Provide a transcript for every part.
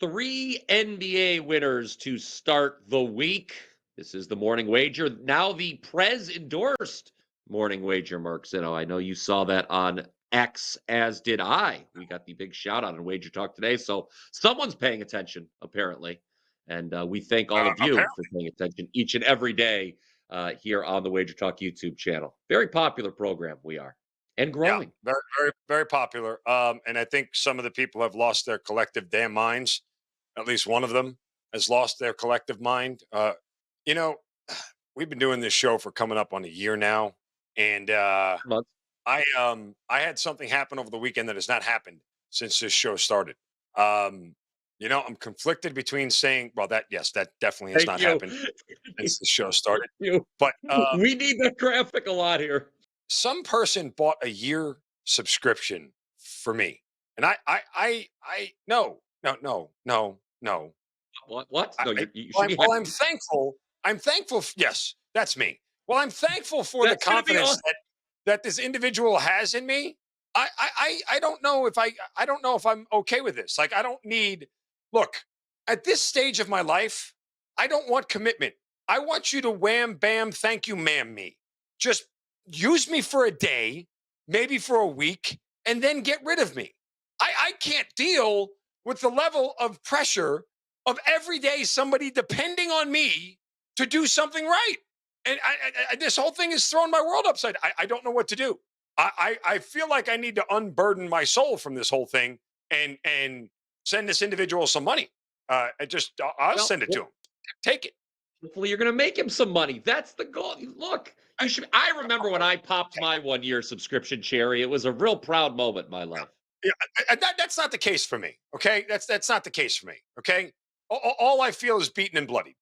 Three NBA winners to start the week. This is the morning wager. Now the Prez endorsed morning wager, Mark Zinno. I know you saw that on X, as did I. We got the big shout out on Wager Talk today. So someone's paying attention, apparently. And we thank all of you for Apparently, paying attention each and every day here on the Wager Talk YouTube channel. Very popular program we are, and yeah, growing. very, very, very popular. And I think some of the people have lost their collective damn minds. At least one of them has lost their collective mind. You know, we've been doing this show for coming up on a year now, and I had something happen over the weekend that has not happened since this show started. Um, I'm conflicted between saying, well, that definitely has Thank not you. happened since the show started. you. But We need that graphic a lot here. some person bought a year subscription for me, and no, no, no, no, no. What? No, you should Well, be while I'm happy. thankful, yes, that's me. Well, I'm thankful for the That's gonna be confidence on. that this individual has in me. I don't know if I don't know if I'm okay with this. Like, I don't need. Look, at this stage of my life, I don't want commitment. I want you to wham bam, thank you, ma'am me. Just use me for a day, maybe for a week, and then get rid of me. I can't deal with the level of pressure of every day somebody depending on me to do something right. And this whole thing is throwing my world upside. I don't know what to do. I feel like I need to unburden my soul from this whole thing and send this individual some money. I'll Well, send it to him. Take it. hopefully you're gonna make him some money. That's the goal. Look, I, you should. I remember when I popped my 1 year subscription cherry. It was a real proud moment in my life. Yeah, that's not the case for me. Okay, that's not the case for me. Okay, all I feel is beaten and bloody.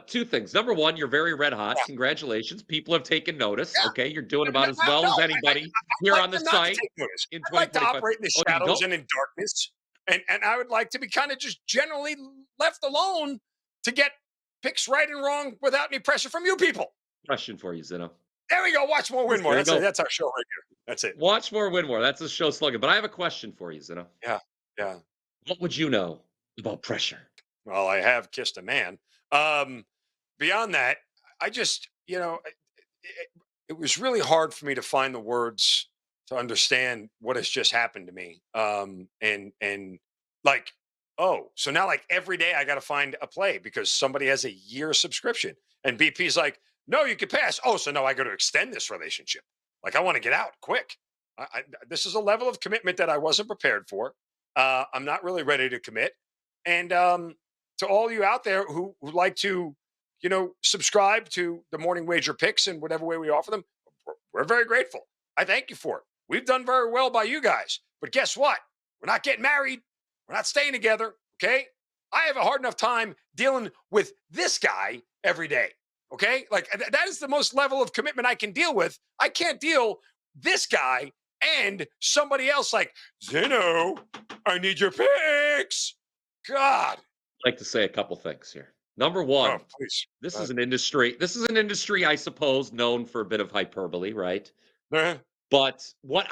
Two things. Number one, you're very red hot. Yeah, Congratulations. People have taken notice. yeah. Okay, you're doing No, about as well no, as anybody I'd here like on the them not to site take notice. in I'd like to 2025. operate in the Oh, you shadows don't? and in darkness, and I would like to be kind of just generally left alone to get picks right and wrong without any pressure from you people. Question for you, Zeno. There we go. Watch more, win more. There you That's it. go. That's our show right here. That's it. Watch more, win more. That's the show slogan. But I have a question for you, Zeno. Yeah, yeah. What would you know about pressure? Well, I have kissed a man. Um, Beyond that, I just, it was really hard for me to find the words to understand what has just happened to me. And like, oh, so now like every day I got to find a play because somebody has a year subscription, and BP's like, no, you can pass. Oh, so now I got to extend this relationship. Like, I want to get out quick. This is a level of commitment that I wasn't prepared for. I'm not really ready to commit. And to all you out there who like to, subscribe to the morning wager picks in whatever way we offer them, we're very grateful. I thank you for it. We've done very well by you guys. But guess what? We're not getting married. We're not staying together. Okay. I have a hard enough time dealing with this guy every day. Okay. Like, that is the most level of commitment I can deal with. I can't deal this guy and somebody else like, Zinno, I need your picks. God. I'd like to say a couple things here. Number Oh, one, please. this is an industry. This is an industry, I suppose, known for a bit of hyperbole, right? Uh, But what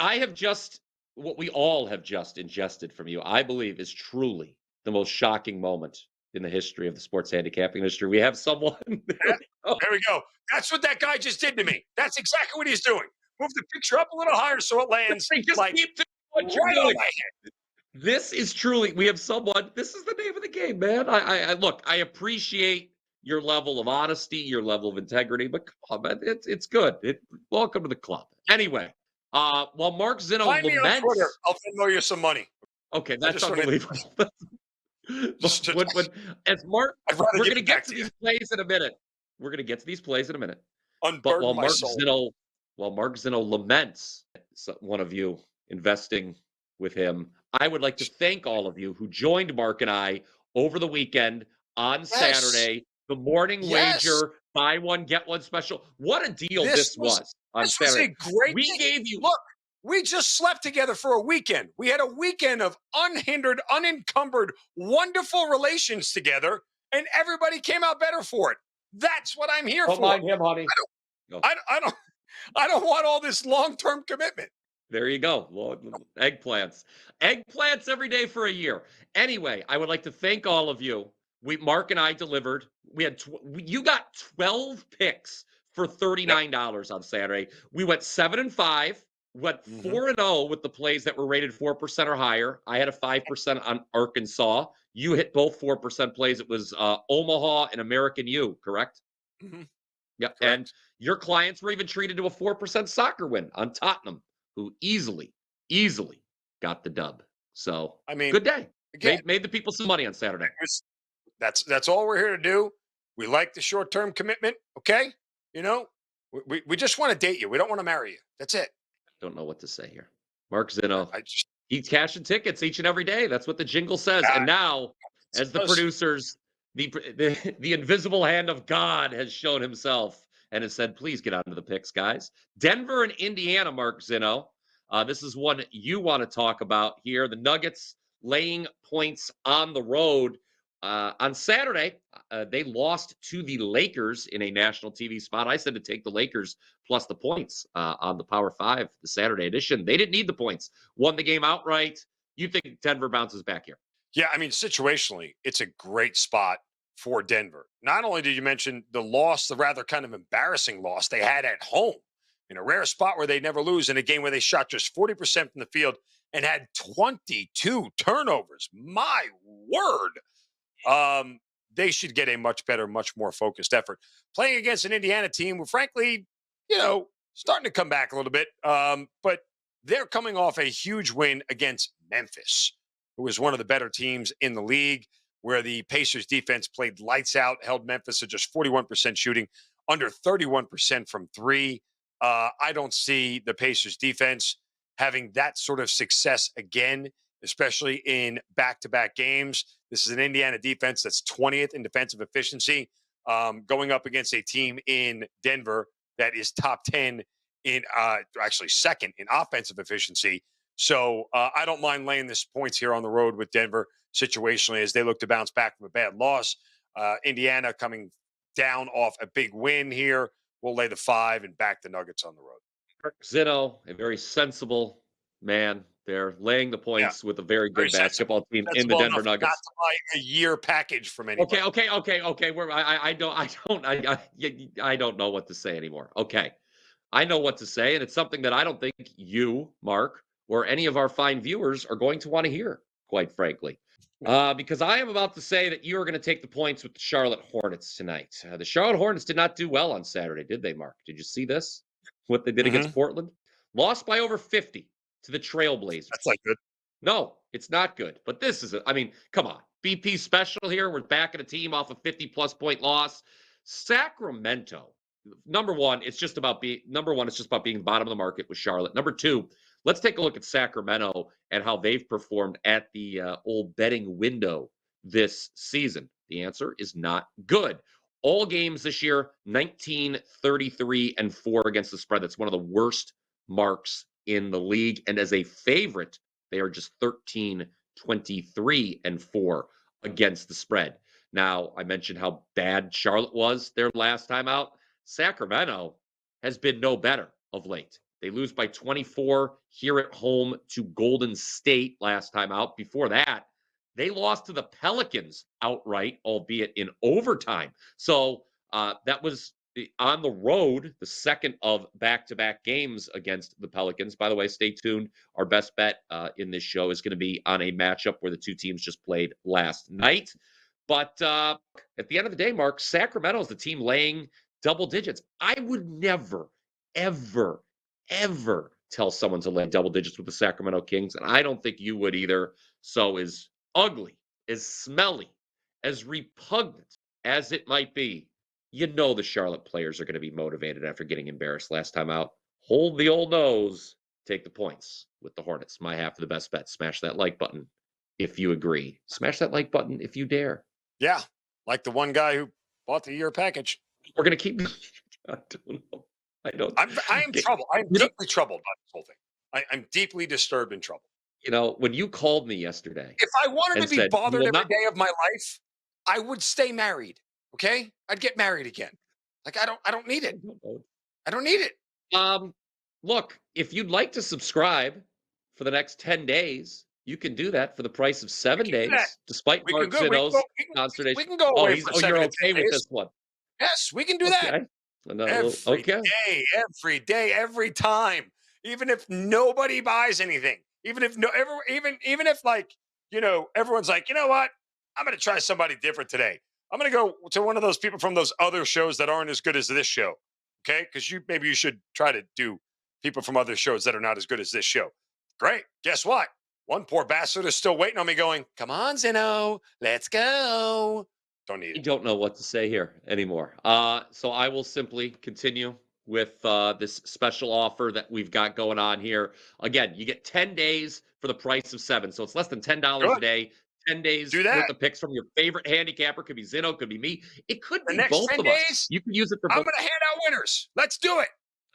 we all have just ingested from you, I believe, is truly the most shocking moment in the history of the sports handicapping industry. We have someone. There Yeah, we go. there we go. That's what that guy just did to me. That's exactly what he's doing. Move the picture up a little higher so it lands Just like keep doing what you're right on doing. my head. This is truly. We have someone. This is the name of the game, man. I look. I appreciate your level of honesty, your level of integrity, but come on, man. It's good. Welcome to the club. Anyway, while Mark Zinno Find me on Twitter. laments. I'll Venmo you some money. Okay, I that's just want to. unbelievable. Just, when as Mark, I'd rather we're give gonna it get back to to you. these plays in a minute. We're gonna get to these plays in a minute. But Unburden my soul. While Mark Zinno laments one of you investing with him, I would like to thank all of you who joined Mark and I over the weekend on Yes, Saturday. The morning yes. wager, buy one get one special. What a deal This this was was on this was a Saturday. great We thing. gave you. Look, we just slept together for a weekend. We had a weekend of unhindered, unencumbered, wonderful relations together, and everybody came out better for it. That's what I'm here Don't for. mind him, honey. Go. I don't I don't want all this long-term commitment. There you go. Well, eggplants. Eggplants every day for a year. Anyway, I would like to thank all of you. Mark and I delivered. We had you got 12 picks for Yep. $39 on Saturday. We went 7-5, went Hmm. 4-0 with the plays that were rated 4% or higher. I had a 5% on Arkansas. You hit both 4% plays. It was Omaha and American U, correct? Hmm. Yep. And Correct. your clients were even treated to a 4% soccer win on Tottenham, who easily got the dub. So I mean, good day. again, Made the people some money on Saturday. that's all we're here to do. We like the short term commitment. Okay, you know, we just want to date you. We don't want to marry you. That's it. Don't know what to say here. Mark I, Zinno, I just he's cashing tickets each and every day. That's what the jingle says. uh, And now, it as the does. producers, the invisible hand of God has shown himself and has said, please get onto the picks, guys. Denver and Indiana, Mark Zinno. This is one you want to talk about here. The Nuggets laying points on the road. On Saturday, they lost to the Lakers in a national TV spot. I said to take the Lakers plus the points on the Power Five, the Saturday edition. They didn't need the points. Won the game outright. You think Denver bounces back here? Yeah, I mean, situationally, it's a great spot for Denver. Not only did you mention the loss, the rather kind of embarrassing loss they had at home, in a rare spot where they never lose, in a game where they shot just 40% from the field and had 22 turnovers. My word. Um, they should get a much better, much more focused effort. Playing against an Indiana team who, frankly, starting to come back a little bit. But they're coming off a huge win against Memphis, who was one of the better teams in the league, where the Pacers defense played lights out, held Memphis at just 41% shooting, under 31% from three. I don't see the Pacers defense having that sort of success again, especially in back to back games. This is an Indiana defense that's 20th in defensive efficiency, going up against a team in Denver that is top 10 in, actually second in offensive efficiency. So I don't mind laying this points here on the road with Denver situationally as they look to bounce back from a bad loss. Indiana coming down off a big win here. We'll lay the 5 and back the Nuggets on the road. Zinno, a very sensible man. They're laying the Yeah, points with a very very good sensible. basketball team in the Sensible Denver enough not Nuggets. to buy a year package from Okay, anybody. okay. I don't know what to say anymore. Okay, I know what to say, and it's something that I don't think you, Mark, or any of our fine viewers are going to want to hear, quite frankly. Because I am about to say that you are going to take the points with the Charlotte Hornets tonight. The Charlotte Hornets did not do well on Saturday, did they, Mark? Did you see this? What they did against Hmm. Portland? Lost by over 50 to the That's Trailblazers. like good. No, it's not good. But this is, I mean, come on. BP special here. We're backing a team off a 50 plus point loss. Sacramento, number one, it's just about being number one, it's just about being bottom of the market with Charlotte. Number two, let's take a look at Sacramento and how they've performed at the old betting window this season. The answer is not good. All games this year, 19, 33, and 4 against the spread. That's one of the worst marks in the league. And as a favorite, they are just 13, 23, and 4 against the spread. Now, I mentioned how bad Charlotte was their last time out. Sacramento has been no better of late. They lose by 24 here at home to Golden State last time out. Before that, they lost to the Pelicans outright, albeit in overtime. So that was on the road, the second of back-to-back games against the Pelicans. By the way, stay tuned. Our best bet in this show is going to be on a matchup where the two teams just played last night. But at the end of the day, Mark, Sacramento is the team laying double digits. I would never, ever, ever tell someone to lay double digits with the Sacramento Kings, and I don't think you would either. So as ugly, as smelly, as repugnant as it might be, you know the Charlotte players are going to be motivated after getting embarrassed last time out. Hold the old nose, take the points with the Hornets. My half of the best bet. Smash that like button if you agree. Smash that like button if you dare. Yeah, like the one guy who bought the year package. We're going to keep. I don't know. I don't. I am troubled. I am You know, deeply troubled by this whole thing. I'm deeply disturbed and troubled. when you called me yesterday If I wanted to and be said you bothered will every not. day of my life, I would stay married. Okay, I'd get married again. Like I don't need I it. don't know. I don't need it. Um, look, if you'd like to subscribe for the next 10 days, you can do that for the price of We 7 can do that. days, despite We can Mark go. We can go. Zinno's We consternation. can go Oh, away for you're 7 to 10 okay with this days. one. Yes, we can do that. Okay. No, Every okay. every day, every time. Even if nobody buys anything, even if no, ever, even if like everyone's like, you know what, I'm going to try somebody different today. I'm going to go to one of those people from those other shows that aren't as good as this show. Okay, because maybe you should try to do people from other shows that are not as good as this show. Great. Guess what? One poor bastard is still waiting on me, going, "Come on, Zinno, let's go." Don't need I it. don't know what to say here anymore. So I will simply continue with this special offer that we've got going on here. Again, you get 10 days for the price of 7. So it's less than $10 Good. a day. 10 days Do that. worth of picks from your favorite handicapper. Could be Zinno, could be me. It could The be next both 10 of us. days, You can use it for I'm both. going to hand out winners. Let's do it.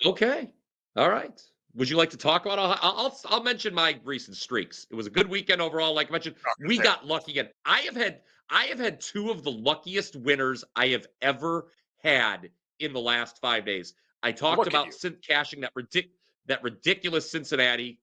Okay. All right. Would you like to talk about? I'll mention my recent streaks. It was a good weekend overall. Like I mentioned, Not we gonna say got lucky again. I have had two of the luckiest winners I have ever had in the last 5 days. I it. talked Look at about you. cashing that ridiculous Cincinnati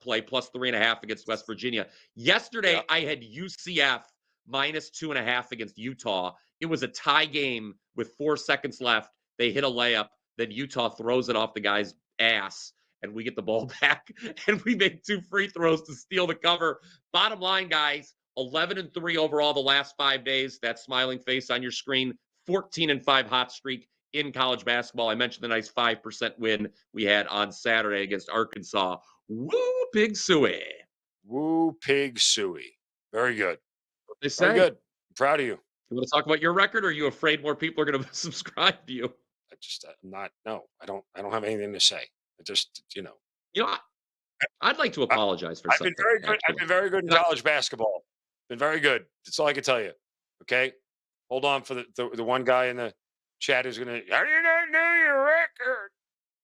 play plus 3.5 against West Virginia. Yeah. Yesterday, I had UCF minus 2.5 against Utah. It was a tie game with 4 seconds left. They hit a layup. Then Utah throws it off the guy's ass, and we get the ball back, and we make 2 free throws to steal the cover. Bottom line, guys, 11-3 overall the last 5 days. That smiling face on your screen. 14-5 hot streak in college basketball. I mentioned the nice 5% win we had on Saturday against Arkansas. Woo, Big Suey. Woo pig suey. Very good. What they Very say. good. I'm proud of you. You want to talk about your record, or are you afraid more people are going to subscribe to you? I'm not, no, I don't have anything to say. I just, You know, I'd like to I, apologize for I've been something, very good. I've actually. been very good in And I, college basketball. Been very good. That's all I can tell you. Okay. Hold on for the one guy in the chat who's going to, how do you not know your record?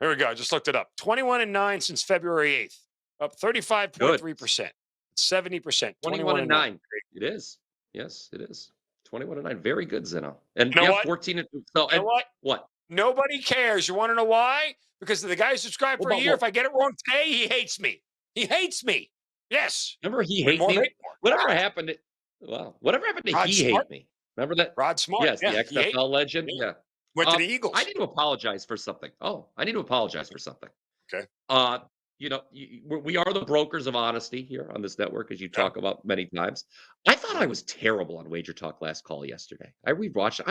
Here we go. I just looked it up. 21-9 since February 8th, up good. 35.3%, 70%, 21 and 21-9. 9. It is. Yes, it is. 21 and 9. Very good, Zeno. And You know yeah, what? 14 and so You know and what? what? Nobody cares. You want to know why? Because the guy who subscribed What for a about year, more? if I get it wrong today, he hates me. He hates me. Yes. Remember he Win hate more, me? make more. Whatever Correct. happened to Wow. Whatever happened to Rod he Smart. hate me? Remember that? Rod Smart. Yes, the Yeah. He hates XFL legend. me. Yeah. Yeah. Went to the I Eagles. need to apologize for something. Oh, I need to apologize for something. Okay. Uh, we are the brokers of honesty here on this network, as you Yeah. talk about many times. I thought I Mhm. was terrible on Wager Talk last call yesterday. I rewatched it.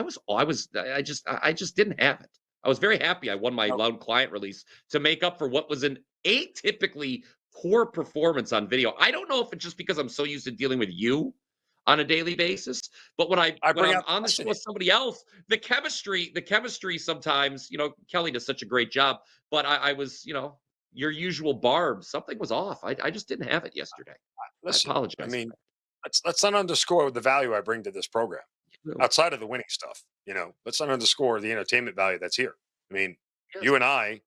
I just didn't have it. I was very happy I won my No, loud client release to make up for what was an atypically poor performance on video. I don't know if it's just because I'm so used to dealing with you on a daily basis, but when I I when bring I'm out the on the best show in you. with somebody else, the chemistry sometimes, Kelly does such a great job, but I was, your usual barb, something was off. I just didn't have it yesterday. I Listen, I apologize for mean, let's not underscore the value I bring to this program that. outside of the winning stuff. Let's not underscore the entertainment value that's here. I mean, Yes. you and I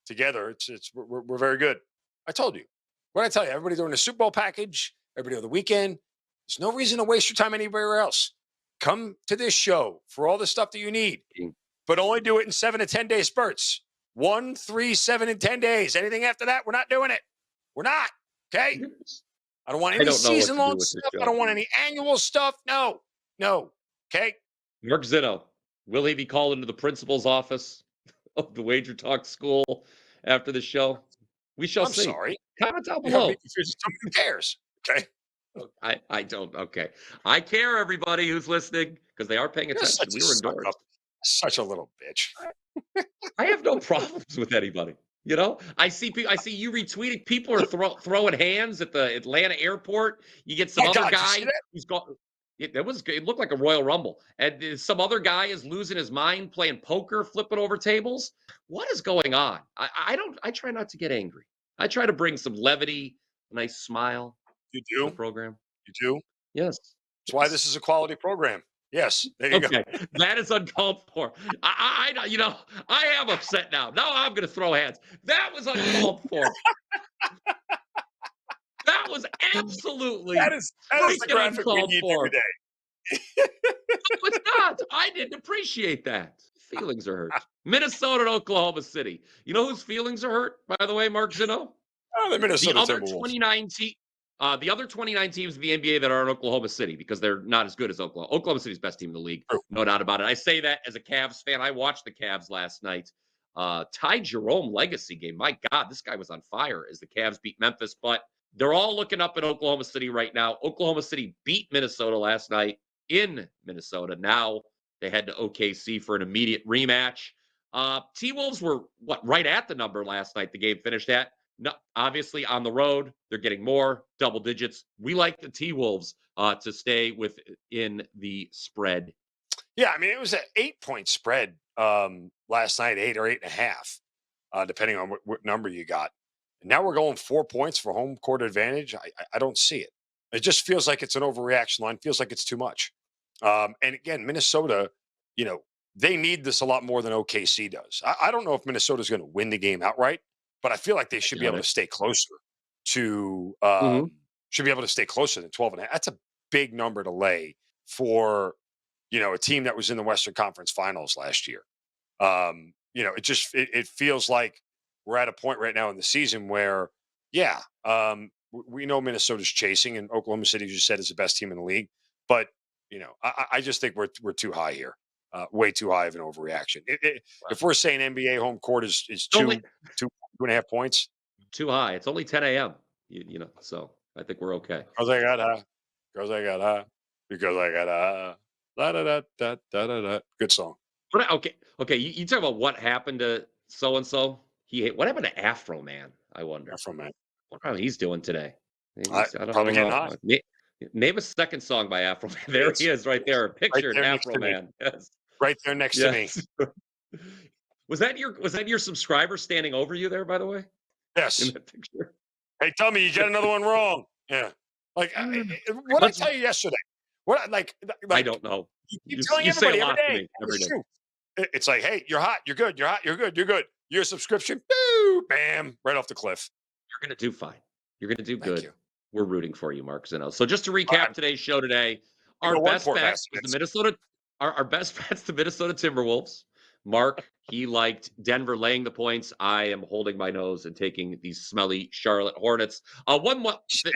together, we're very good. I told you. What did I tell you? Everybody doing the Super Bowl package, everybody on the weekend. There's no reason to waste your time anywhere else. Come to this show for all the stuff that you need, but only do it in 7 to 10 day spurts. 1, 3, 7, and 10 days. Anything after that, we're not doing it. We're not. Okay. I don't want I any don't know what season to do long with this stuff. I show. don't want any annual stuff. No, no. Okay. Mark Zinno, will he be called into the principal's office of the Wager Talk School after the show? We shall I'm see. sorry. Comment down You have me below. confused. Somebody cares. Okay. I don't. Okay. I care, everybody who's listening, because they are paying You're attention. such a We were suck up, endorsed. such a little bitch. I have no problems with anybody. I see you retweeting. People are throwing hands at the Atlanta airport. You get some My other God, you see guy that? who's got. It looked like a Royal Rumble, and some other guy is losing his mind playing poker, flipping over tables. What is going on? I don't. I try not to get angry. I try to bring some levity, a nice smile You to the do. program. You do. Yes. That's why this is a quality program. Yes. There you go. Okay, that is uncalled for. I am upset now. Now I'm going to throw hands. That was uncalled for. That was absolutely That is the freaking graphic we uncalled need every for. day. No, it's not. I didn't appreciate that. Feelings are hurt. Minnesota and Oklahoma City. You know whose feelings are hurt, by the way, Mark Zinno? Oh, the The Minnesota other Timberwolves. 29 the other 29 teams in the NBA that are in Oklahoma City because they're not as good as Oklahoma. Oklahoma City's best team in the league, True. no doubt about it. I say that as a Cavs fan. I watched the Cavs last night. Ty Jerome legacy game. My God, this guy was on fire as the Cavs beat Memphis, but they're all looking up at Oklahoma City right now. Oklahoma City beat Minnesota last night in Minnesota. Now they head to OKC for an immediate rematch. T-Wolves were right at the number last night. The game finished at. No, obviously on the road, they're getting more double digits. We like the T-Wolves to stay within the spread. Yeah, I mean, it was an 8-point spread last night, 8 or 8.5, depending on what number you got. And now we're going 4 points for home court advantage. I don't see it. It just feels like it's an overreaction line. Feels like it's too much. And again, Minnesota, they need this a lot more than OKC does. I don't know if Minnesota's going to win the game outright, but I feel like they should be able to stay closer to should be able to stay closer than 12.5. That's a big number to lay for a team that was in the Western Conference Finals last year. It feels like we're at a point right now in the season where, we know Minnesota's chasing, and Oklahoma City, as you said, is the best team in the league. But I just think we're too high here, way too high of an overreaction. If we're saying NBA home court is 2.5 points, too high. It's only 10 a.m. So I think we're okay. Because I got high, because I got high. Da, da, da, da, da, da, da. Good song. Okay. You talk about what happened to so and so. What happened to Afro Man? I wonder. Afro Man. What he's doing today? I don't probably know. Getting high. Name a second song by Afro Man. There he is, right there. Picture right Afro Man. Yes. Right there next to me. Was that your subscriber standing over you there? By the way. Yes. In that picture. Hey, tell me you got another one wrong. Yeah. Like what did I tell you yesterday? What like I don't know. You telling everybody every day. It's like, hey, you're hot, you're good, you're hot, you're good, you're good. Your subscription, boo, bam, right off the cliff. You're gonna do fine. You're gonna do good. We're rooting for you, Mark Zinno. So just to recap today's show today, our best bets was the Minnesota. Our best bets the Minnesota Timberwolves. Mark, he liked Denver laying the points. I am holding my nose and taking these smelly Charlotte Hornets. One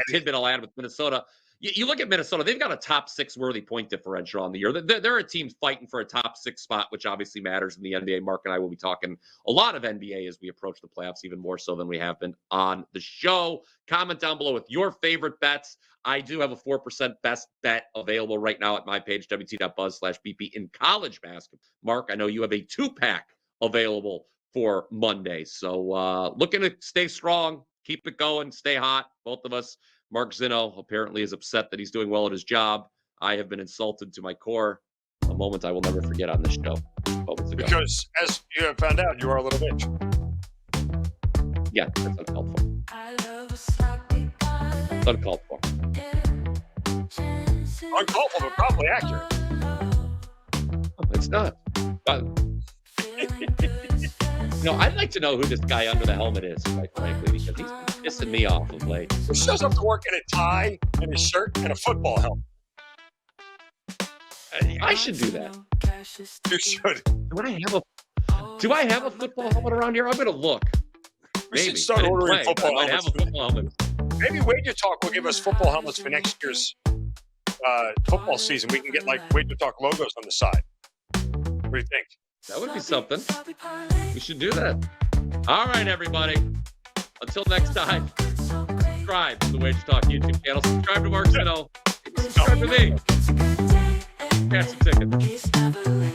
tidbit I'll add with Minnesota. You look at Minnesota, they've got a top 6 worthy point differential on the year. They're a team fighting for a top 6 spot, which obviously matters in the NBA. Mark and I will be talking a lot of NBA as we approach the playoffs, even more so than we have been on the show. Comment down below with your favorite bets. I do have a 4% best bet available right now at my page, wt.buzz/BP in college basketball. Mark, I know you have a 2-pack available for Monday. So looking to stay strong, keep it going, stay hot, both of us. Mark Zinno apparently is upset that he's doing well at his job. I have been insulted to my core. A moment I will never forget on this show. Moments ago. Because as you have found out, you are a little bitch. Yeah, that's uncalled for. It's uncalled for. Uncalled for, but probably accurate. It's not. I'd like to know who this guy under the helmet is, quite frankly, because he's been pissing me off of late. He shows up to work in a tie and a shirt and a football helmet. I should do that. You should. Do I have a football helmet around here? I'm going to look. We should start ordering football helmets. Maybe WagerTalk will give us football helmets for next year's football season. We can get like WagerTalk logos on the side. What do you think? That would be something. We should do that. All right, everybody. Until next time, subscribe to the WagerTalk YouTube channel. Subscribe to Mark Zinno. Subscribe to me. Catch some tickets.